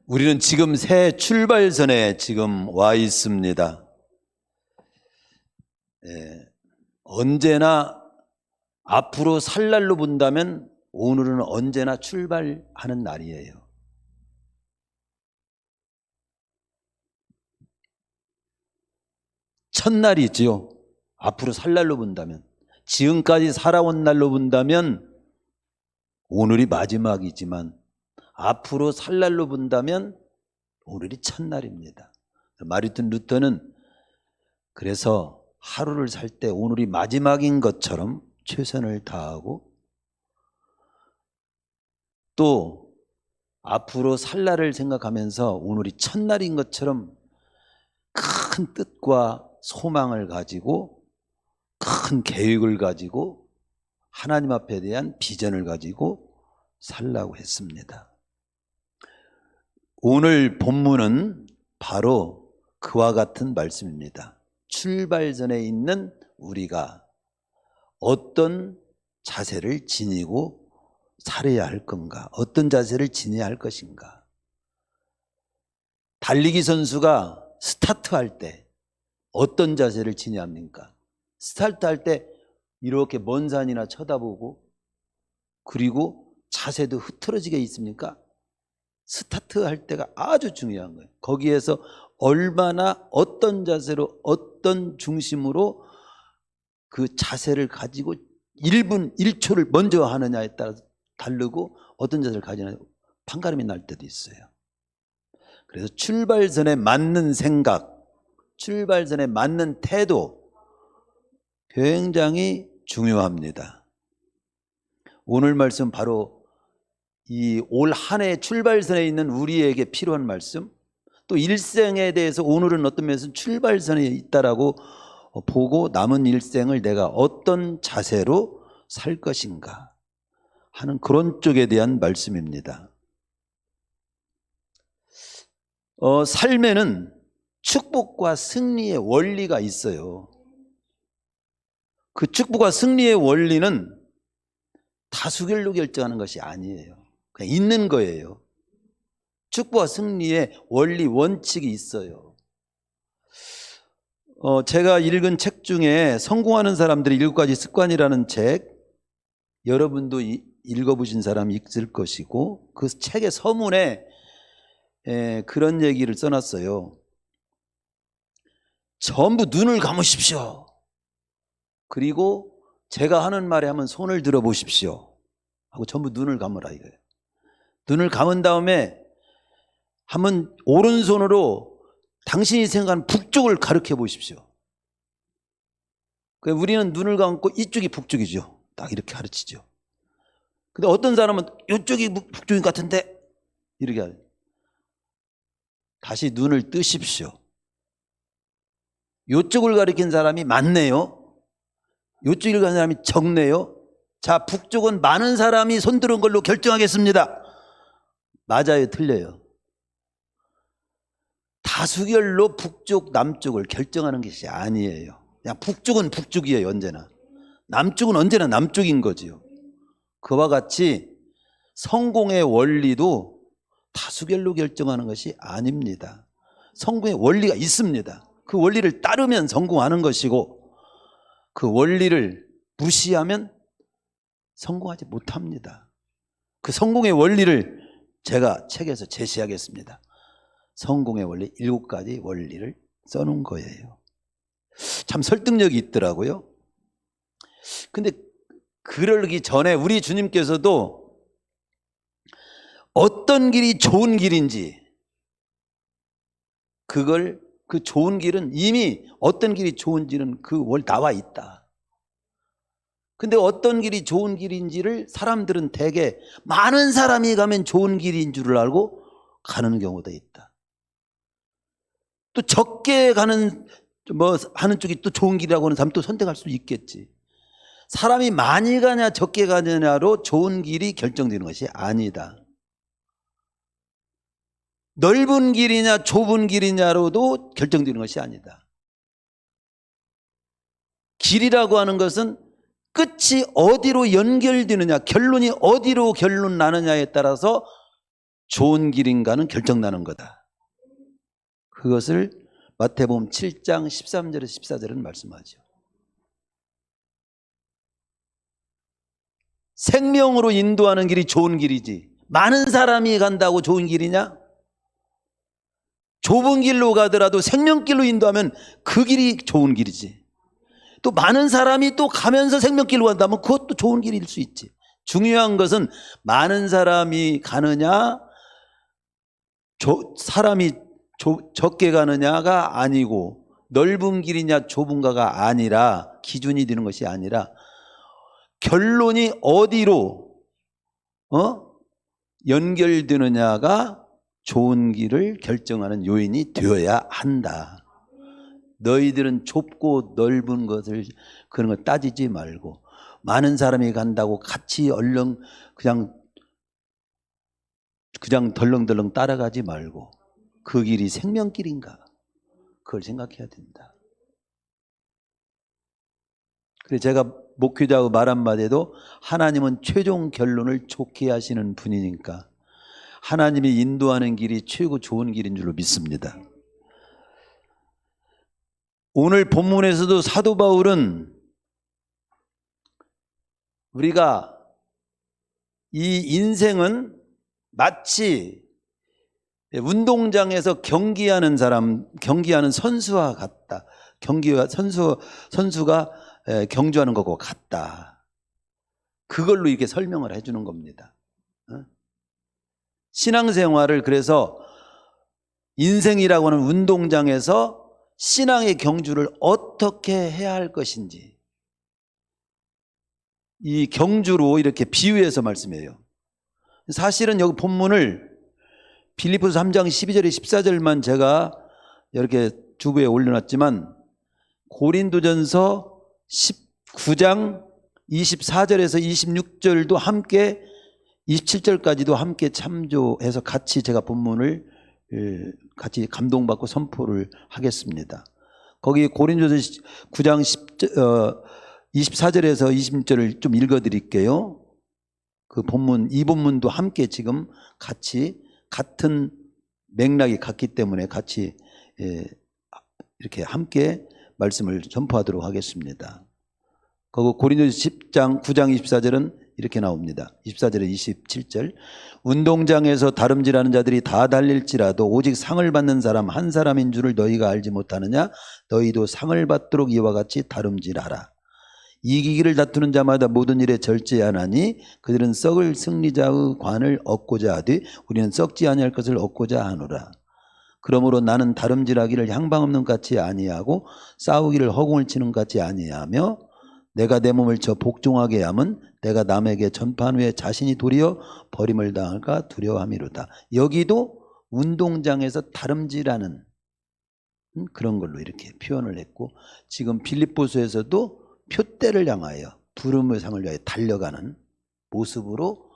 우리는 지금 새 출발선에 지금 와 있습니다. 언제나 앞으로 살 날로 본다면 오늘은 언제나 출발하는 날이에요. 첫날이지요. 앞으로 살 날로 본다면, 지금까지 살아온 날로 본다면 오늘이 마지막이지만 앞으로 살 날로 본다면 오늘이 첫날입니다. 마르틴 루터는 그래서 하루를 살 때 오늘이 마지막인 것처럼 최선을 다하고, 또 앞으로 살 날을 생각하면서 오늘이 첫날인 것처럼 큰 뜻과 소망을 가지고, 큰 계획을 가지고, 하나님 앞에 대한 비전을 가지고 살라고 했습니다. 오늘 본문은 바로 그와 같은 말씀입니다. 출발선에 있는 우리가 어떤 자세를 지니고 살아야 할 건가, 어떤 자세를 지녀야 할 것인가. 달리기 선수가 스타트할 때 어떤 자세를 지녀야 합니까? 스타트할 때 이렇게 먼 산이나 쳐다보고, 그리고 자세도 흐트러지게 있습니까? 스타트할 때가 아주 중요한 거예요. 거기에서 얼마나 어떤 자세로, 어떤 중심으로 그 자세를 가지고 1분 1초를 먼저 하느냐에 따라서 다르고, 어떤 자세를 가지느냐 판가름이 날 때도 있어요. 그래서 출발선에 맞는 생각, 출발선에 맞는 태도 굉장히 중요합니다. 오늘 말씀 바로 이 올 한 해 출발선에 있는 우리에게 필요한 말씀, 또 일생에 대해서 오늘은 어떤 면에서 출발선에 있다라고 보고 남은 일생을 내가 어떤 자세로 살 것인가 하는 그런 쪽에 대한 말씀입니다. 삶에는 축복과 승리의 원리가 있어요. 그 축복과 승리의 원리는 다수결로 결정하는 것이 아니에요. 그냥 있는 거예요. 축복과 승리의 원리, 원칙이 있어요. 제가 읽은 책 중에 성공하는 사람들의 7가지 습관이라는 책, 여러분도 읽어보신 사람이 있을 것이고, 그 책의 서문에 그런 얘기를 써놨어요. 전부 눈을 감으십시오. 그리고 제가 하는 말에 한번 손을 들어 보십시오 하고 전부 눈을 감으라 이거예요. 눈을 감은 다음에 한번 오른손으로 당신이 생각하는 북쪽을 가리켜 보십시오. 우리는 눈을 감고 이쪽이 북쪽이죠. 딱 이렇게 가르치죠. 근데 어떤 사람은 이쪽이 북쪽인 것 같은데 이렇게 하죠. 다시 눈을 뜨십시오. 이쪽을 가리킨 사람이 많네요. 이쪽을 가리킨 사람이 적네요. 자, 북쪽은 많은 사람이 손들은 걸로 결정하겠습니다. 맞아요, 틀려요? 다수결로 북쪽, 남쪽을 결정하는 것이 아니에요. 그냥 북쪽은 북쪽이에요, 언제나. 남쪽은 언제나 남쪽인 거지요. 그와 같이 성공의 원리도 다수결로 결정하는 것이 아닙니다. 성공의 원리가 있습니다. 그 원리를 따르면 성공하는 것이고, 그 원리를 무시하면 성공하지 못합니다. 그 성공의 원리를 제가 책에서 제시하겠습니다. 성공의 원리 7가지 원리를 써놓은 거예요. 참 설득력이 있더라고요. 근데 그러기 전에 우리 주님께서도 어떤 길이 좋은 길인지, 그 좋은 길은 이미 어떤 길이 좋은지는 나와 있다. 근데 어떤 길이 좋은 길인지를 사람들은 대개 많은 사람이 가면 좋은 길인 줄을 알고 가는 경우도 있다. 또 적게 가는 하는 쪽이 또 좋은 길이라고 하는 사람 또 선택할 수도 있겠지. 사람이 많이 가냐 적게 가느냐로 좋은 길이 결정되는 것이 아니다. 넓은 길이냐 좁은 길이냐로도 결정되는 것이 아니다. 길이라고 하는 것은 끝이 어디로 연결되느냐, 결론이 어디로 결론 나느냐에 따라서 좋은 길인가는 결정나는 거다. 그것을 마태복음 7장 13절에서 14절은 말씀하죠. 생명으로 인도하는 길이 좋은 길이지, 많은 사람이 간다고 좋은 길이냐? 좁은 길로 가더라도 생명길로 인도하면 그 길이 좋은 길이지. 또 많은 사람이 또 가면서 생명길로 간다면 그것도 좋은 길일 수 있지. 중요한 것은 많은 사람이 가느냐, 사람이 적게 가느냐가 아니고, 넓은 길이냐 좁은가가 아니라, 기준이 되는 것이 아니라 결론이 어디로 연결되느냐가 좋은 길을 결정하는 요인이 되어야 한다. 너희들은 좁고 넓은 것을, 그런 걸 따지지 말고, 많은 사람이 간다고 같이 얼렁 그냥 덜렁덜렁 따라가지 말고, 그 길이 생명길인가, 그걸 생각해야 된다. 그래서 제가 목회자하고 말 한마디에도 하나님은 최종 결론을 좋게 하시는 분이니까 하나님이 인도하는 길이 최고 좋은 길인 줄로 믿습니다. 오늘 본문에서도 사도 바울은 우리가 이 인생은 마치 운동장에서 경기하는 선수와 같다. 선수가 경주하는 것과 같다. 그걸로 이렇게 설명을 해주는 겁니다. 신앙생활을, 그래서 인생이라고 하는 운동장에서 신앙의 경주를 어떻게 해야 할 것인지, 이 경주로 이렇게 비유해서 말씀해요. 사실은 여기 본문을 빌립보서 3장 12절에 14절만 제가 이렇게 주부에 올려놨지만, 고린도전서 19장 24절에서 26절도 함께, 27절까지도 함께 참조해서 같이 제가 본문을 같이 감동받고 선포를 하겠습니다. 거기 고린도전서 9장 24절에서 26절을 좀 읽어드릴게요. 그 본문, 이 본문도 함께 지금 같이, 같은 맥락이 같기 때문에 같이 이렇게 함께 말씀을 전파하도록 하겠습니다. 거기 고린도전서 10장 9장 24절은 이렇게 나옵니다. 24절에 27절. 운동장에서 다름질하는 자들이 다 달릴지라도 오직 상을 받는 사람 한 사람인 줄을 너희가 알지 못하느냐? 너희도 상을 받도록 이와 같이 다름질하라. 이기기를 다투는 자마다 모든 일에 절제하나니 그들은 썩을 승리자의 관을 얻고자 하되 우리는 썩지 아니할 것을 얻고자 하노라. 그러므로 나는 다름질하기를 향방 없는 것 같이 아니하고 싸우기를 허공을 치는 것 같이 아니하며 내가 내 몸을 저 복종하게 함은 내가 남에게 전파한 후에 자신이 도리어 버림을 당할까 두려워함이로다. 여기도 운동장에서 다름질하는 그런 걸로 이렇게 표현을 했고, 지금 빌립보서에서도 표대를 향하여, 부름의 상을 위하여 달려가는 모습으로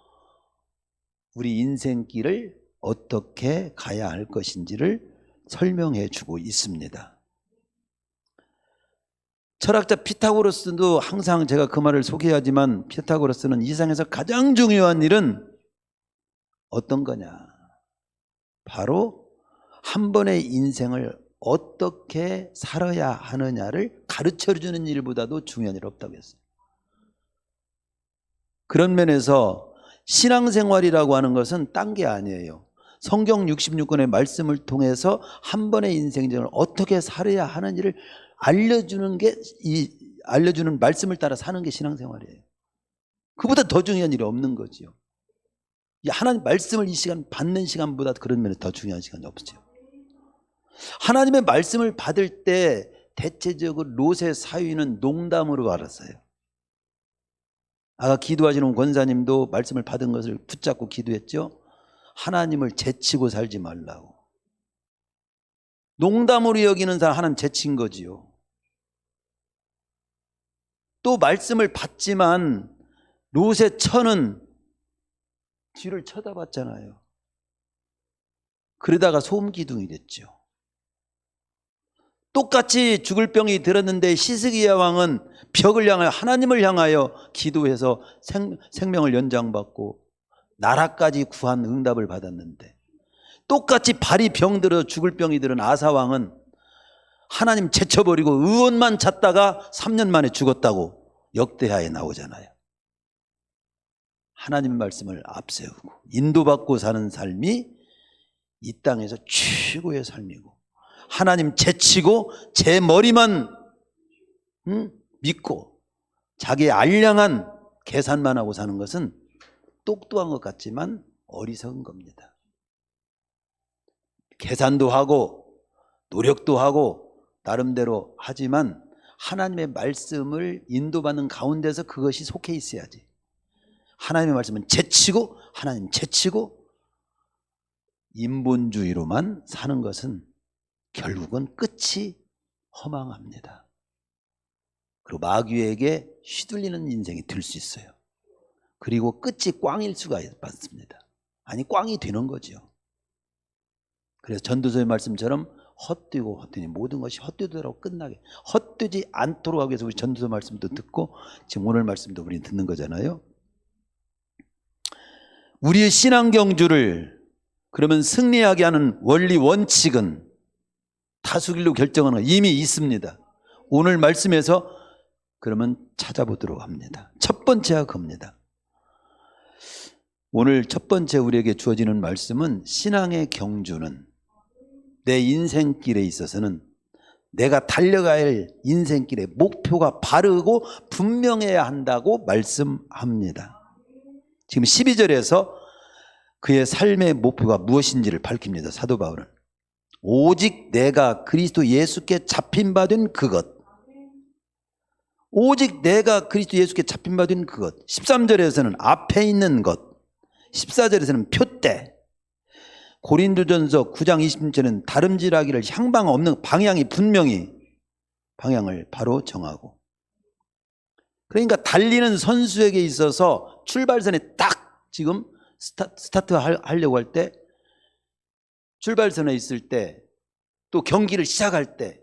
우리 인생길을 어떻게 가야 할 것인지를 설명해 주고 있습니다. 철학자 피타고라스도 항상 제가 그 말을 소개하지만, 피타고라스는 이 세상에서 가장 중요한 일은 어떤 거냐, 바로 한 번의 인생을 어떻게 살아야 하느냐를 가르쳐주는 일보다도 중요한 일 없다고 했어요. 그런 면에서 신앙생활이라고 하는 것은 딴 게 아니에요. 성경 66권의 말씀을 통해서 한 번의 인생을 어떻게 살아야 하는지를 알려주는 게, 알려주는 말씀을 따라 사는 게 신앙생활이에요. 그보다 더 중요한 일이 없는 거지요. 하나님 말씀을 이 시간 받는 시간보다 그런 면에 더 중요한 시간이 없죠. 하나님의 말씀을 받을 때 대체적으로 롯의 사위는 농담으로 알았어요. 아까 기도하시는 권사님도 말씀을 받은 것을 붙잡고 기도했죠. 하나님을 제치고 살지 말라고. 농담으로 여기는 사람 하나님 제친 거지요. 또 말씀을 받지만 롯의 처는 뒤를 쳐다봤잖아요. 그러다가 소음기둥이 됐죠. 똑같이 죽을 병이 들었는데 시스기야 왕은 벽을 향하여, 하나님을 향하여 기도해서 생명을 연장받고 나라까지 구한 응답을 받았는데, 똑같이 발이 병들어 죽을 병이 들은 아사왕은 하나님 제쳐버리고 의원만 찾다가 3년 만에 죽었다고 역대하에 나오잖아요. 하나님의 말씀을 앞세우고 인도받고 사는 삶이 이 땅에서 최고의 삶이고, 하나님 제치고 제 머리만 믿고 자기의 알량한 계산만 하고 사는 것은 똑똑한 것 같지만 어리석은 겁니다. 계산도 하고 노력도 하고 나름대로 하지만 하나님의 말씀을 인도받는 가운데서 그것이 속해 있어야지. 하나님의 말씀은 제치고 하나님 제치고 인본주의로만 사는 것은 결국은 끝이 허망합니다. 그리고 마귀에게 휘둘리는 인생이 될 수 있어요. 그리고 끝이 꽝일 수가 있습니다. 아니, 꽝이 되는 거죠. 그래서 전도서의 말씀처럼 헛되고 헛되니 모든 것이 헛되도록 끝나게, 헛되지 않도록 하기 위해서 우리 전도서 말씀도 듣고 지금 오늘 말씀도 우리는 듣는 거잖아요. 우리의 신앙 경주를 그러면 승리하게 하는 원리 원칙은 다수길로 결정하는 거 이미 있습니다. 오늘 말씀에서 그러면 찾아보도록 합니다. 첫 번째가 겁니다. 오늘 첫 번째 우리에게 주어지는 말씀은, 신앙의 경주는 내 인생길에 있어서는 내가 달려가야 할 인생길의 목표가 바르고 분명해야 한다고 말씀합니다. 지금 12절에서 그의 삶의 목표가 무엇인지를 밝힙니다. 사도 바울은 오직 내가 그리스도 예수께 잡힌 바 된 그것, 오직 내가 그리스도 예수께 잡힌 바 된 그것. 13절에서는 앞에 있는 것, 14절에서는 표대, 고린도전서 9장 20절에는 다름질하기를 향방 없는 방향이 분명히 방향을 바로 정하고, 그러니까 달리는 선수에게 있어서 출발선에 딱 지금 스타트 하려고 할 때, 출발선에 있을 때, 또 경기를 시작할 때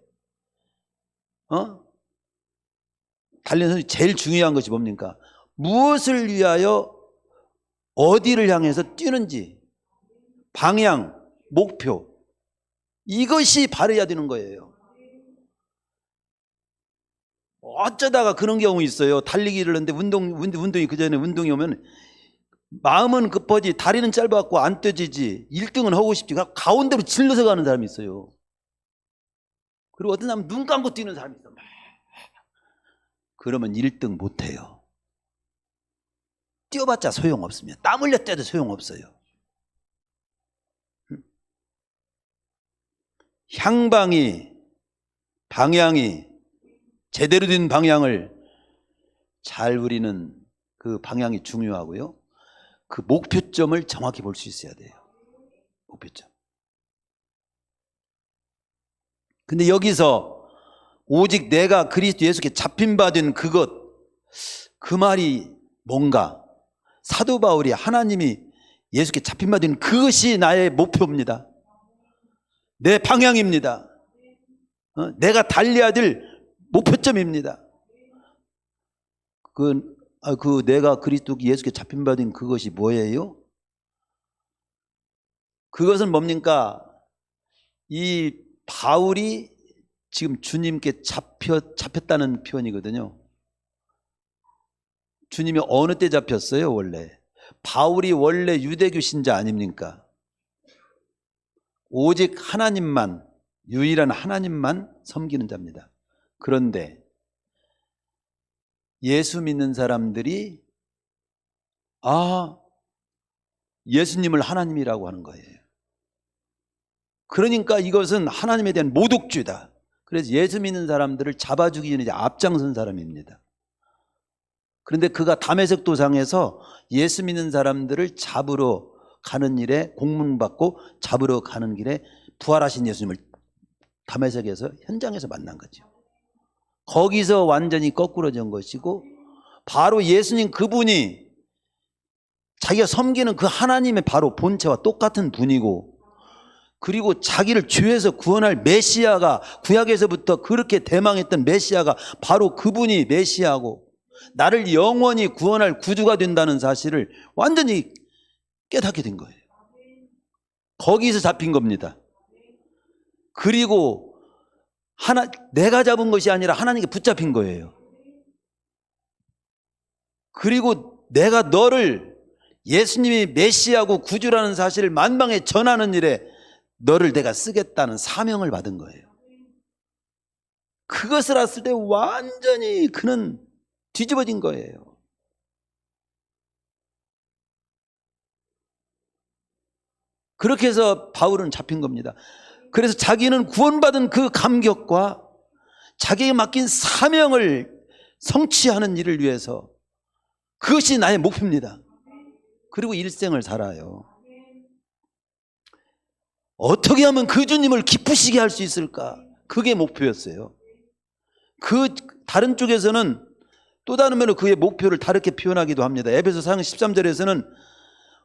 달리는 선수 제일 중요한 것이 뭡니까? 무엇을 위하여 어디를 향해서 뛰는지, 방향, 목표, 이것이 바르야 되는 거예요. 어쩌다가 그런 경우 있어요. 달리기를 하는데 운동이 그전에 운동이 오면 마음은 급하지 다리는 짧아갖고 안 뛰어지지, 1등은 하고 싶지, 가운데로 질러서 가는 사람이 있어요. 그리고 어떤 사람은 눈 감고 뛰는 사람이 있어요. 그러면 1등 못해요. 뛰어봤자 소용없습니다. 땀 흘려 뛰어도 소용없어요. 향방이, 방향이 제대로 된 방향을 잘 우리는 그 방향이 중요하고요. 그 목표점을 정확히 볼 수 있어야 돼요. 목표점. 근데 여기서 오직 내가 그리스도 예수께 잡힌 바 된 그것, 그 말이 뭔가? 사도 바울이 하나님이 예수께 잡힌 바 된 그것이 나의 목표입니다. 내 방향입니다. 내가 달려야 될 목표점입니다. 그 내가 그리스도 예수께 잡힌 바 된 그것이 뭐예요? 그것은 뭡니까? 이 바울이 지금 주님께 잡혔다는 표현이거든요. 주님이 어느 때 잡혔어요? 원래 바울이 원래 유대교 신자 아닙니까? 오직 하나님만, 유일한 하나님만 섬기는 자입니다. 그런데 예수 믿는 사람들이 예수님을 하나님이라고 하는 거예요. 그러니까 이것은 하나님에 대한 모독죄다. 그래서 예수 믿는 사람들을 잡아주기 전에 앞장선 사람입니다. 그런데 그가 다메섹 도상에서 예수 믿는 사람들을 잡으러 가는 일에 공문받고 잡으러 가는 길에 부활하신 예수님을 다메섹에서 현장에서 만난 거죠. 거기서 완전히 거꾸로진 것이고, 바로 예수님 그분이 자기가 섬기는 그 하나님의 바로 본체와 똑같은 분이고, 그리고 자기를 죄에서 구원할 메시아가, 구약에서부터 그렇게 대망했던 메시아가 바로 그분이 메시아고, 나를 영원히 구원할 구주가 된다는 사실을 완전히 깨닫게 된 거예요. 거기서 잡힌 겁니다. 그리고 내가 잡은 것이 아니라 하나님께 붙잡힌 거예요. 그리고 내가 너를 예수님이 메시아고 구주라는 사실을 만방에 전하는 일에 너를 내가 쓰겠다는 사명을 받은 거예요. 그것을 알았을 때 완전히 그는 뒤집어진 거예요. 그렇게 해서 바울은 잡힌 겁니다. 그래서 자기는 구원받은 그 감격과 자기에게 맡긴 사명을 성취하는 일을 위해서 그것이 나의 목표입니다. 그리고 일생을 살아요. 어떻게 하면 그 주님을 기쁘시게 할 수 있을까? 그게 목표였어요. 그 다른 쪽에서는 또 다른 면으로 그의 목표를 다르게 표현하기도 합니다. 에베소 4장 13절에서는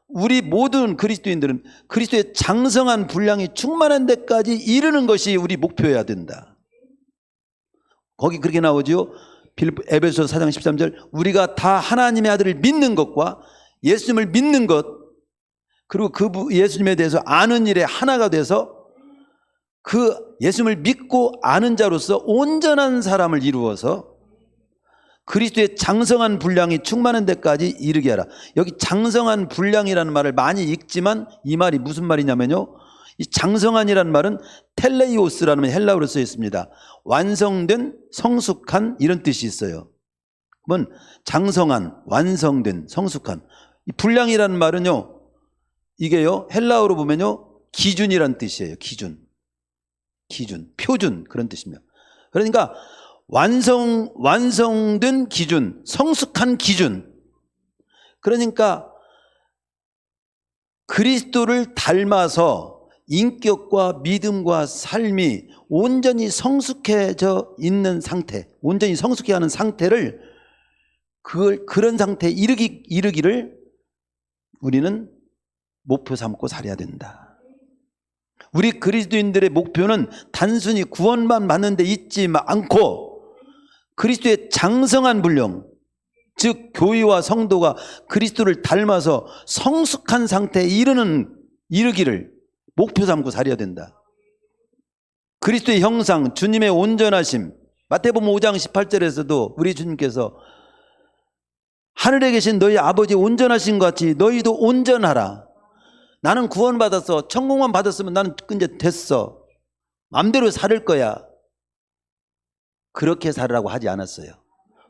우리 모든 그리스도인들은 그리스도의 장성한 분량이 충만한 데까지 이르는 것이 우리 목표여야 된다. 거기 그렇게 나오죠. 에베소 4장 13절 우리가 다 하나님의 아들을 믿는 것과 예수님을 믿는 것 그리고 그 예수님에 대해서 아는 일에 하나가 돼서 그 예수님을 믿고 아는 자로서 온전한 사람을 이루어서 그리스도의 장성한 분량이 충만한 데까지 이르게 하라. 여기 장성한 분량이라는 말을 많이 읽지만 이 말이 무슨 말이냐면요, 이 장성한이라는 말은 텔레이오스라는 헬라어로 쓰여 있습니다. 완성된, 성숙한 이런 뜻이 있어요. 그러면 장성한, 완성된, 성숙한. 이 분량이라는 말은요, 이게요 헬라어로 보면요 기준이란 뜻이에요. 기준, 표준 그런 뜻입니다. 그러니까 완성된 기준, 성숙한 기준. 그러니까 그리스도를 닮아서 인격과 믿음과 삶이 온전히 성숙해져 있는 상태, 온전히 성숙해 하는 상태를 그런 상태에 이르기를 우리는 목표 삼고 살아야 된다. 우리 그리스도인들의 목표는 단순히 구원만 받는 데 있지 않고 그리스도의 장성한 분량, 즉 교회와 성도가 그리스도를 닮아서 성숙한 상태에 이르기를 목표 삼고 살아야 된다. 그리스도의 형상, 주님의 온전하심, 마태복음 5장 18절에서도 우리 주님께서 하늘에 계신 너희 아버지 온전하신 것 같이 너희도 온전하라. 나는 구원받았어. 천국만 받았으면 나는 이제 됐어. 마음대로 살 거야. 그렇게 살으라고 하지 않았어요.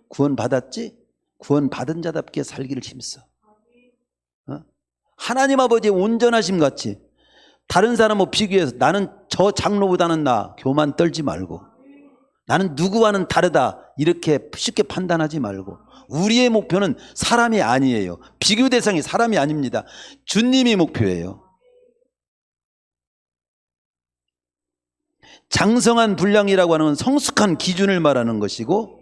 구원받았지? 구원받은 자답게 살기를 힘써. 하나님 아버지의 온전하심 같이 다른 사람하고 비교해서 나는 저 장로보다는 나 교만 떨지 말고 나는 누구와는 다르다 이렇게 쉽게 판단하지 말고 우리의 목표는 사람이 아니에요. 비교 대상이 사람이 아닙니다. 주님이 목표예요. 장성한 분량이라고 하는 건 성숙한 기준을 말하는 것이고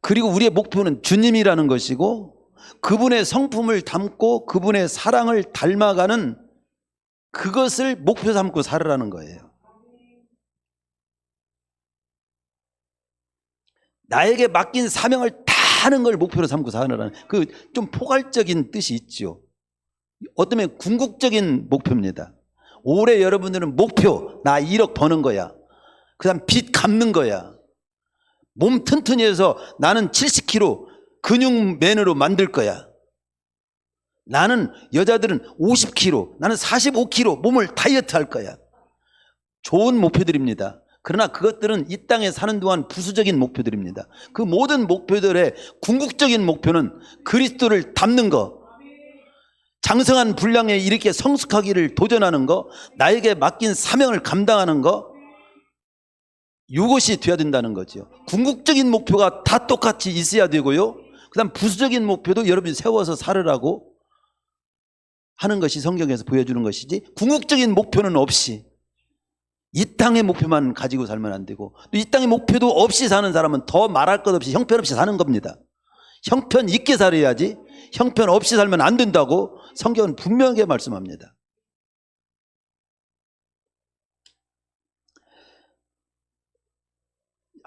그리고 우리의 목표는 주님이라는 것이고 그분의 성품을 담고 그분의 사랑을 닮아가는 그것을 목표 삼고 살으라는 거예요. 나에게 맡긴 사명을 다 하는 걸 목표로 삼고 살으라는 그 좀 포괄적인 뜻이 있죠. 어떤 면에 궁극적인 목표입니다. 올해 여러분들은 목표 나 1억 버는 거야. 그 다음 빚 갚는 거야. 몸 튼튼히 해서 나는 70kg 근육맨으로 만들 거야. 나는 여자들은 50kg 나는 45kg 몸을 다이어트 할 거야. 좋은 목표들입니다. 그러나 그것들은 이 땅에 사는 동안 부수적인 목표들입니다. 그 모든 목표들의 궁극적인 목표는 그리스도를 닮는 거, 장성한 분량에 이렇게 성숙하기를 도전하는 거, 나에게 맡긴 사명을 감당하는 거, 이것이 되어야 된다는 거죠. 궁극적인 목표가 다 똑같이 있어야 되고요. 그 다음 부수적인 목표도 여러분이 세워서 살으라고 하는 것이 성경에서 보여주는 것이지 궁극적인 목표는 없이 이 땅의 목표만 가지고 살면 안 되고 이 땅의 목표도 없이 사는 사람은 더 말할 것 없이 형편없이 사는 겁니다. 형편 있게 살아야지 형편 없이 살면 안 된다고 성경은 분명하게 말씀합니다.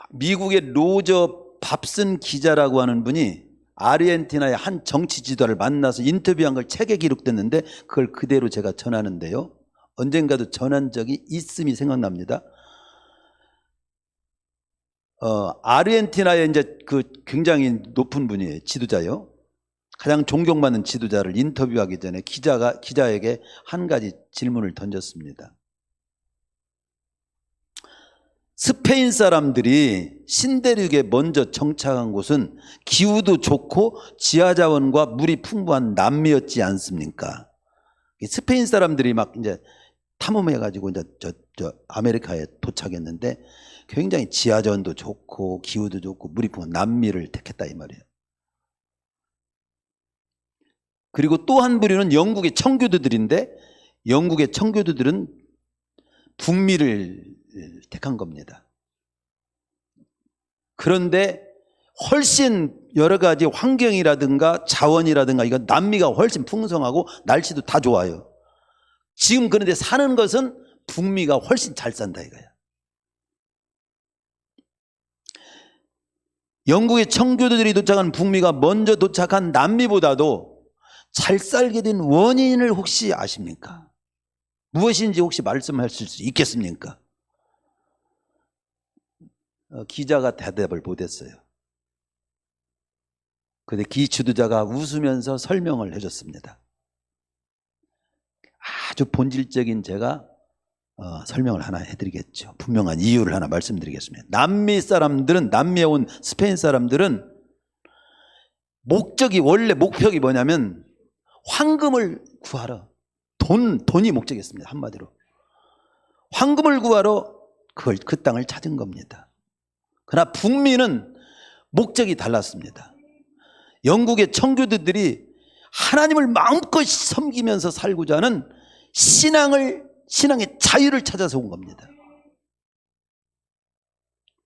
미국의 로저 밥슨 기자라고 하는 분이 아르헨티나의 한 정치 지도자를 만나서 인터뷰한 걸 책에 기록됐는데 그걸 그대로 제가 전하는데요. 언젠가도 전한 적이 있음이 생각납니다. 아르헨티나의 이제 그 굉장히 높은 분이에요. 지도자요. 가장 존경받는 지도자를 인터뷰하기 전에 기자에게 한 가지 질문을 던졌습니다. 스페인 사람들이 신대륙에 먼저 정착한 곳은 기후도 좋고 지하자원과 물이 풍부한 남미였지 않습니까? 스페인 사람들이 막 이제 탐험해가지고 이제 아메리카에 도착했는데 굉장히 지하자원도 좋고 기후도 좋고 물이 풍부한 남미를 택했다 이 말이에요. 그리고 또 한 부류는 영국의 청교도들인데 영국의 청교도들은 북미를 택한 겁니다. 그런데 훨씬 여러 가지 환경이라든가 자원이라든가 이거 남미가 훨씬 풍성하고 날씨도 다 좋아요. 지금 그런데 사는 것은 북미가 훨씬 잘 산다 이거야. 영국의 청교도들이 도착한 북미가 먼저 도착한 남미보다도 잘 살게 된 원인을 혹시 아십니까? 무엇인지 혹시 말씀하실 수 있겠습니까? 기자가 대답을 못했어요. 그런데 지도자가 웃으면서 설명을 해줬습니다. 아주 본질적인 제가 설명을 하나 해드리겠죠. 분명한 이유를 하나 말씀드리겠습니다. 남미에 온 스페인 사람들은 원래 목표가 뭐냐면 황금을 구하러 돈이 목적이었습니다. 한마디로 황금을 구하러 그 땅을 찾은 겁니다. 그러나 북미는 목적이 달랐습니다. 영국의 청교도들이 하나님을 마음껏 섬기면서 살고자 하는 신앙의 자유를 찾아서 온 겁니다.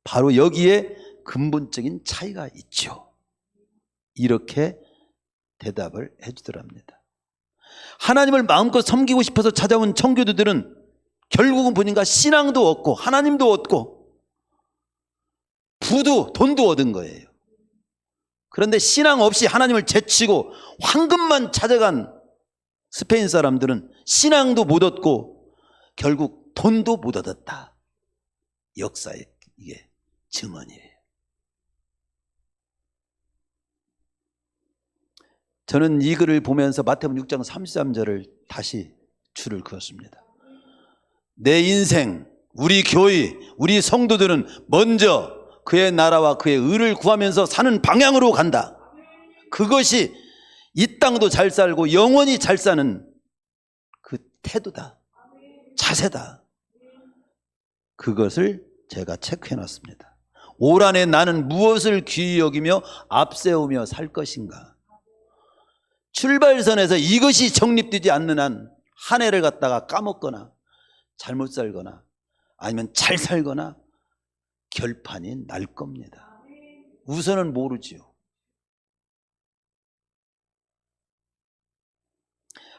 바로 여기에 근본적인 차이가 있죠. 이렇게 대답을 해주더랍니다. 하나님을 마음껏 섬기고 싶어서 찾아온 청교도들은 결국은 보니까 신앙도 얻고 하나님도 얻고 돈도 얻은 거예요. 그런데 신앙 없이 하나님을 제치고 황금만 찾아간 스페인 사람들은 신앙도 못 얻고 결국 돈도 못 얻었다. 역사의 이게 증언이에요. 저는 이 글을 보면서 마태복음 6장 33절을 다시 줄을 그었습니다. 내 인생, 우리 교회, 우리 성도들은 먼저 그의 나라와 그의 의를 구하면서 사는 방향으로 간다. 그것이 이 땅도 잘 살고 영원히 잘 사는 그 태도다. 자세다. 그것을 제가 체크해놨습니다. 올 한해 나는 무엇을 귀히 여기며 앞세우며 살 것인가. 출발선에서 이것이 정립되지 않는 한 해를 갖다가 까먹거나 잘못 살거나 아니면 잘 살거나 결판이 날 겁니다. 우선은 모르지요.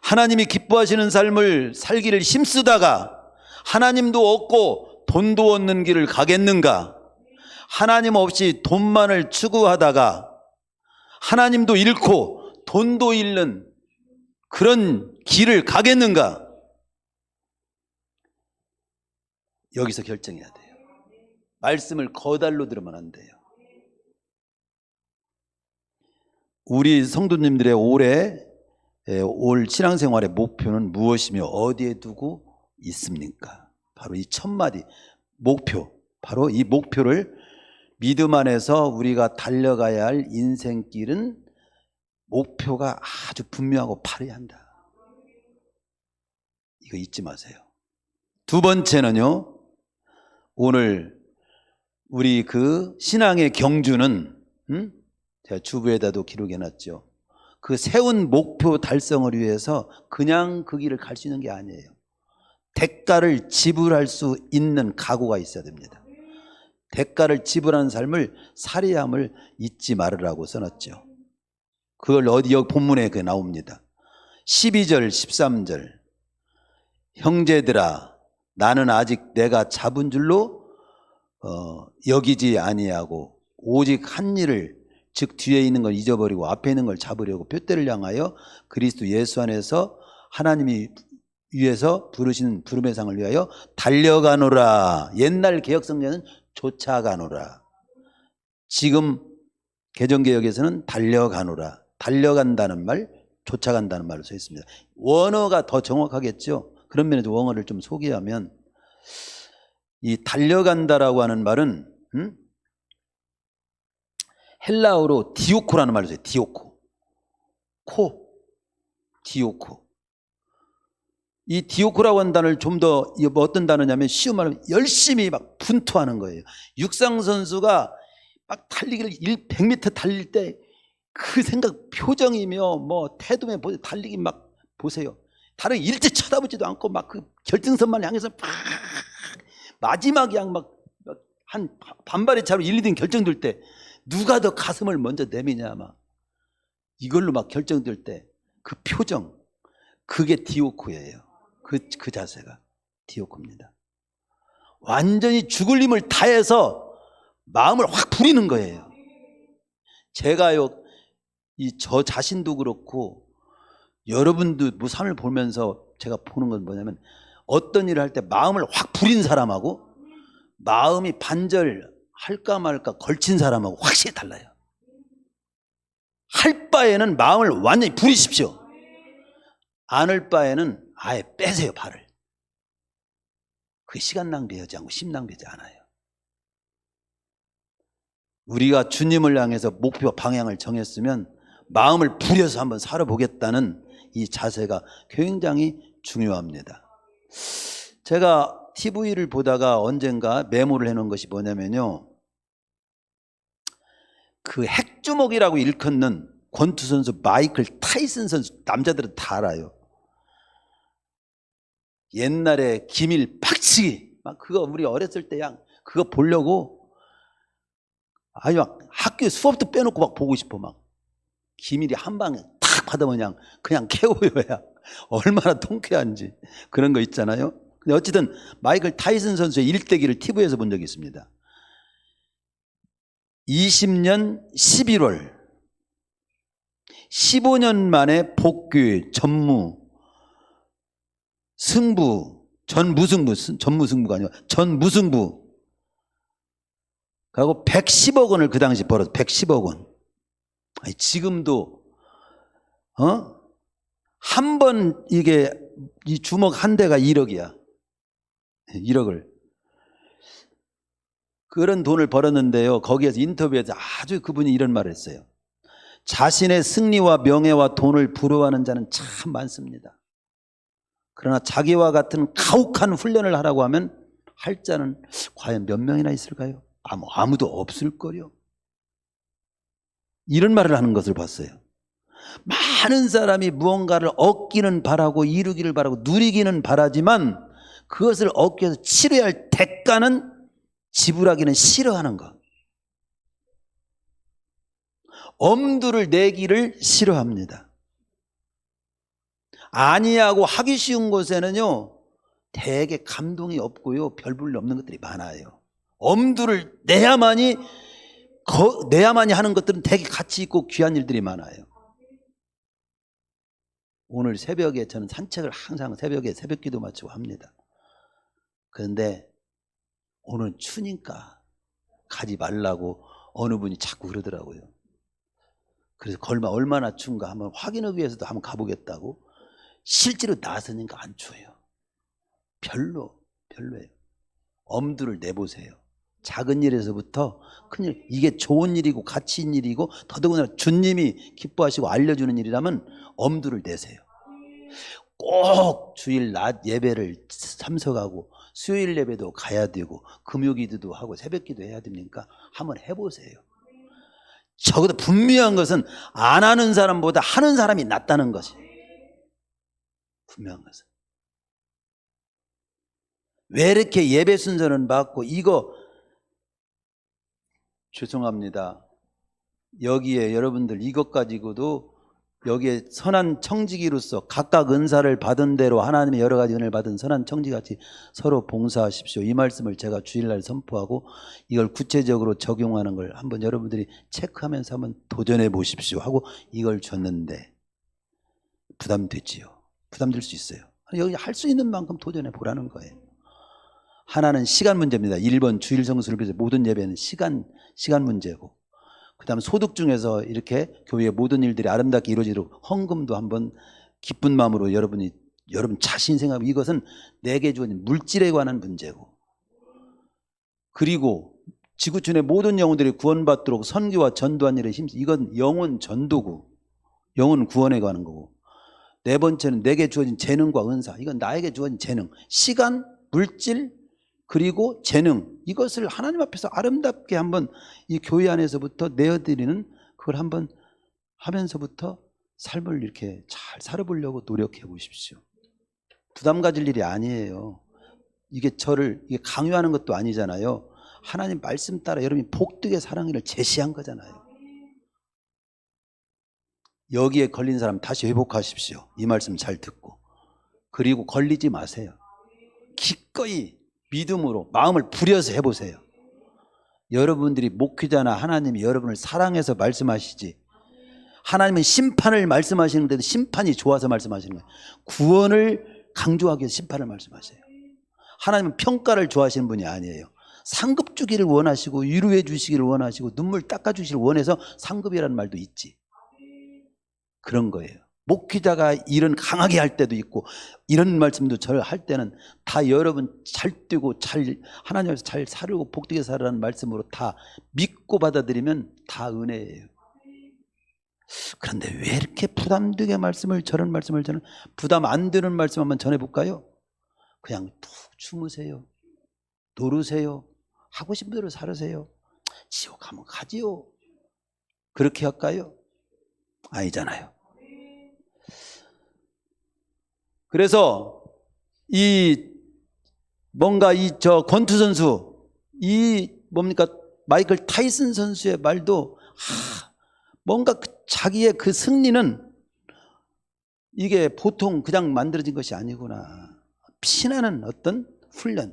하나님이 기뻐하시는 삶을 살기를 힘쓰다가 하나님도 얻고 돈도 얻는 길을 가겠는가? 하나님 없이 돈만을 추구하다가 하나님도 잃고 돈도 잃는 그런 길을 가겠는가? 여기서 결정해야 돼요. 말씀을 거달로 들으면 안 돼요. 우리 성도님들의 올 신앙생활의 목표는 무엇이며 어디에 두고 있습니까? 바로 이 첫 마디 목표, 바로 이 목표를 믿음 안에서 우리가 달려가야 할 인생길은 목표가 아주 분명하고 파래한다. 이거 잊지 마세요. 두 번째는요, 오늘 우리 그 신앙의 경주는 제가 주부에다도 기록해놨죠. 그 세운 목표 달성을 위해서 그냥 그 길을 갈 수 있는 게 아니에요. 대가를 지불할 수 있는 각오가 있어야 됩니다. 대가를 지불하는 삶을 살이함을 잊지 말으라고 써놨죠. 그걸 여기 본문에 나옵니다. 12절 13절 형제들아 나는 아직 내가 잡은 줄로 여기지 아니하고 오직 한 일을 즉 뒤에 있는 걸 잊어버리고 앞에 있는 걸 잡으려고 표대를 향하여 그리스도 예수 안에서 하나님이 위에서 부르시는 부름의 상을 위하여 달려가노라. 옛날 개혁성경은 쫓아가노라. 지금 개정개혁에서는 달려가노라. 달려간다는 말, 쫓아간다는 말로 써 있습니다. 원어가 더 정확하겠죠. 그런 면에서 원어를 좀 소개하면 이 달려간다라고 하는 말은 헬라어로 디오코라는 말을 써요. 디오코. 디오코. 이 디오코라고 하는 단어를 좀 더 어떤 단어냐면 쉬운 말로 열심히 막 분투하는 거예요. 육상 선수가 막 달리기를 100m 달릴 때 그 생각 표정이며 뭐 태도며 달리기 막 보세요. 다른 일제 쳐다보지도 않고 막 그 결승선만 향해서 막 마지막에 막 한 반발의 차로 1, 2등 결정될 때 누가 더 가슴을 먼저 내미냐 막 이걸로 막 결정될 때 그 표정, 그게 디오코예요. 그 자세가 디오코입니다. 완전히 죽을 힘을 다해서 마음을 확 부리는 거예요. 제가요, 저 자신도 그렇고 여러분도 뭐 삶을 보면서 제가 보는 건 뭐냐면 어떤 일을 할 때 마음을 확 부린 사람하고 마음이 반절할까 말까 걸친 사람하고 확실히 달라요. 할 바에는 마음을 완전히 부리십시오. 안 할 바에는 아예 빼세요, 발을. 그게 시간 낭비하지 않고 심 낭비하지 않아요. 우리가 주님을 향해서 목표 방향을 정했으면 마음을 부려서 한번 살아보겠다는 이 자세가 굉장히 중요합니다. 제가 TV를 보다가 언젠가 메모를 해놓은 것이 뭐냐면요, 그 핵주먹이라고 일컫는 권투 선수 마이클 타이슨 선수, 남자들은 다 알아요. 옛날에 기밀 박치기 막 그거 우리 어렸을 때 그거 보려고 아주 막 학교 수업도 빼놓고 막 보고 싶어. 막 기밀이 한 방에 탁 받으면 그냥 KO여야 얼마나 통쾌한지 그런 거 있잖아요. 근데 어쨌든 마이클 타이슨 선수의 일대기를 TV에서 본 적이 있습니다. 20년 11월 15년 만에 복귀 전무승부가 아니고 전무승부 그리고 110억 원을 그 당시 벌었어. 110억 원. 아니, 지금도 한 번 이게 이 주먹 한 대가 1억이야. 1억을. 그런 돈을 벌었는데요, 거기에서 인터뷰에서 아주 그분이 이런 말을 했어요. 자신의 승리와 명예와 돈을 부러워하는 자는 참 많습니다. 그러나 자기와 같은 가혹한 훈련을 하라고 하면 할 자는 과연 몇 명이나 있을까요? 아무도 없을 거요. 이런 말을 하는 것을 봤어요. 많은 사람이 무언가를 얻기는 바라고 이루기를 바라고 누리기는 바라지만 그것을 얻기 위해서 치러야 할 대가는 지불하기는 싫어하는 것. 엄두를 내기를 싫어합니다. 아니하고 하기 쉬운 곳에는요, 되게 감동이 없고요, 별 볼 일 없는 것들이 많아요. 엄두를 내야만이 하는 것들은 되게 가치 있고 귀한 일들이 많아요. 오늘 새벽에 저는 산책을 항상 새벽에 새벽기도 마치고 합니다. 그런데 오늘 추니까 가지 말라고 어느 분이 자꾸 그러더라고요. 그래서 얼마나 추운가 한번 확인하기 위해서도 한번 가보겠다고. 실제로 나서니까 안 추워요. 별로예요. 엄두를 내보세요. 작은 일에서부터 큰 일, 이게 좋은 일이고 가치 있는 일이고 더더군다나 주님이 기뻐하시고 알려주는 일이라면 엄두를 내세요. 꼭 주일 낮 예배를 참석하고 수요일 예배도 가야 되고 금요기도도 하고 새벽기도 해야 됩니까? 한번 해보세요. 적어도 분명한 것은 안 하는 사람보다 하는 사람이 낫다는 것이 분명한 것은. 왜 이렇게 예배 순서는 받고 이거 죄송합니다. 여기에 여러분들 이것 가지고도 여기에 선한 청지기로서 각각 은사를 받은 대로 하나님의 여러 가지 은혜를 받은 선한 청지기같이 서로 봉사하십시오. 이 말씀을 제가 주일날 선포하고 이걸 구체적으로 적용하는 걸 한번 여러분들이 체크하면서 한번 도전해 보십시오 하고 이걸 줬는데 부담되지요. 부담될 수 있어요. 여기 할 수 있는 만큼 도전해 보라는 거예요. 하나는 시간 문제입니다. 1번 주일 성수를 비롯해 모든 예배는 시간 문제고, 그 다음 소득 중에서 이렇게 교회의 모든 일들이 아름답게 이루어지도록 헌금도 한번 기쁜 마음으로 여러분 자신 생각하고, 이것은 내게 주어진 물질에 관한 문제고, 그리고 지구촌의 모든 영혼들이 구원받도록 선교와 전도한 일에 힘써, 이건 영혼 전도고 영혼 구원에 관한 거고, 네 번째는 내게 주어진 재능과 은사, 이건 나에게 주어진 재능, 시간, 물질, 그리고 재능, 이것을 하나님 앞에서 아름답게 한번 이 교회 안에서부터 내어드리는, 그걸 한번 하면서부터 삶을 이렇게 잘 살아보려고 노력해 보십시오. 부담 가질 일이 아니에요. 이게 이게 강요하는 것도 아니잖아요. 하나님 말씀 따라 여러분이 복되게 사랑을 제시한 거잖아요. 여기에 걸린 사람 다시 회복하십시오. 이 말씀 잘 듣고. 그리고 걸리지 마세요. 기꺼이 믿음으로 마음을 부려서 해보세요. 여러분들이 목회자나 하나님이 여러분을 사랑해서 말씀하시지, 하나님은 심판을 말씀하시는데도 심판이 좋아서 말씀하시는 거예요. 구원을 강조하기 위해서 심판을 말씀하세요. 하나님은 평가를 좋아하시는 분이 아니에요. 상급 주기를 원하시고 위로해 주시기를 원하시고 눈물 닦아 주시기를 원해서 상급이라는 말도 있지. 그런 거예요. 목회자가 일은 강하게 할 때도 있고, 이런 말씀도 절 할 때는 다 여러분 잘 뛰고 잘 하나님께서 잘 살고 복되게 살으라는 말씀으로 다 믿고 받아들이면 다 은혜예요. 그런데 왜 이렇게 부담되게 저런 말씀을 저는 부담 안 되는 말씀 한번 전해볼까요? 그냥 푹 주무세요. 노르세요. 하고 싶은 대로 살으세요. 지옥 가면 가지요. 그렇게 할까요? 아니잖아요. 그래서 권투 선수, 마이클 타이슨 선수의 말도 뭔가 자기의 그 승리는 이게 보통 그냥 만들어진 것이 아니구나. 피나는 어떤 훈련,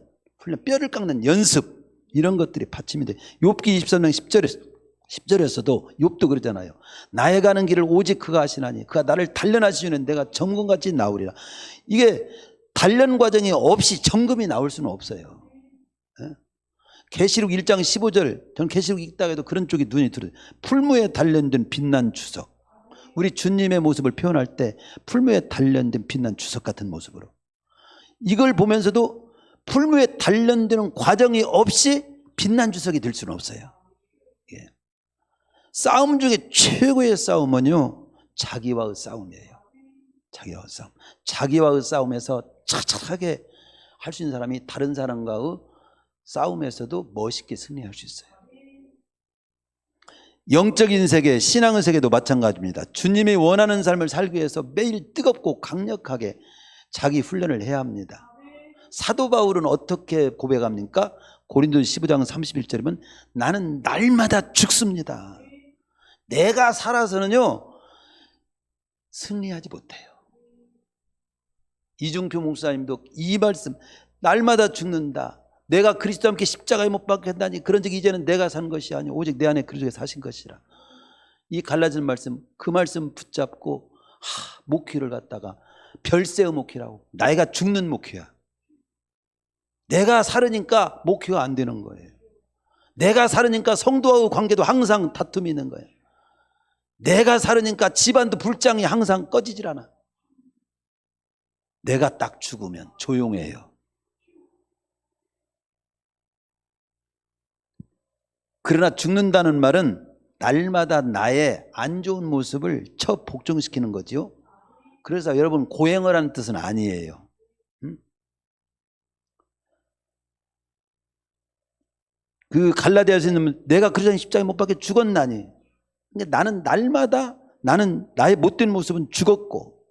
뼈를 깎는 연습, 이런 것들이 받침이 돼. 욥기 23장 10절에서도 욥도 그러잖아요. 나의 가는 길을 오직 그가 아시나니 그가 나를 단련하시면 내가 정금같이 나오리라. 이게 단련 과정이 없이 정금이 나올 수는 없어요. 계시록 1장 15절, 전 계시록 읽다가 해도 그런 쪽이 눈이 들어요. 풀무에 단련된 빛난 주석. 우리 주님의 모습을 표현할 때 풀무에 단련된 빛난 주석 같은 모습으로, 이걸 보면서도 풀무에 단련되는 과정이 없이 빛난 주석이 될 수는 없어요. 예. 싸움 중에 최고의 싸움은요, 자기와의 싸움이에요. 자기와의 싸움. 자기와의 싸움에서 착착하게 할 수 있는 사람이 다른 사람과의 싸움에서도 멋있게 승리할 수 있어요. 영적인 세계, 신앙의 세계도 마찬가지입니다. 주님이 원하는 삶을 살기 위해서 매일 뜨겁고 강력하게 자기 훈련을 해야 합니다. 사도 바울은 어떻게 고백합니까? 고린도서 15장 31절이면 나는 날마다 죽습니다. 내가 살아서는요 승리하지 못해요. 이중표 목사님도 이 말씀, 날마다 죽는다, 내가 그리스도와 함께 십자가에 못 박혔다니 그런즉 이제는 내가 산 것이 아니오 오직 내 안에 그리스도가 사신 것이라. 이 갈라진 말씀, 그 말씀 붙잡고 목회를 갖다가 별세의 목회라고, 나이가 죽는 목회야. 내가 살으니까 목회가 안 되는 거예요. 내가 살으니까 성도하고 관계도 항상 다툼이 있는 거예요. 내가 살으니까 집안도 불장이 항상 꺼지질 않아. 내가 딱 죽으면 조용해요. 그러나 죽는다는 말은 날마다 나의 안 좋은 모습을 복종시키는 거죠. 그래서 여러분 고행을 하는 뜻은 아니에요. 그 갈라디아서 있는 내가 그리스도의 십자가에 못 박혀 죽었나니, 나는 날마다 나는 나의 못된 모습은 죽었고,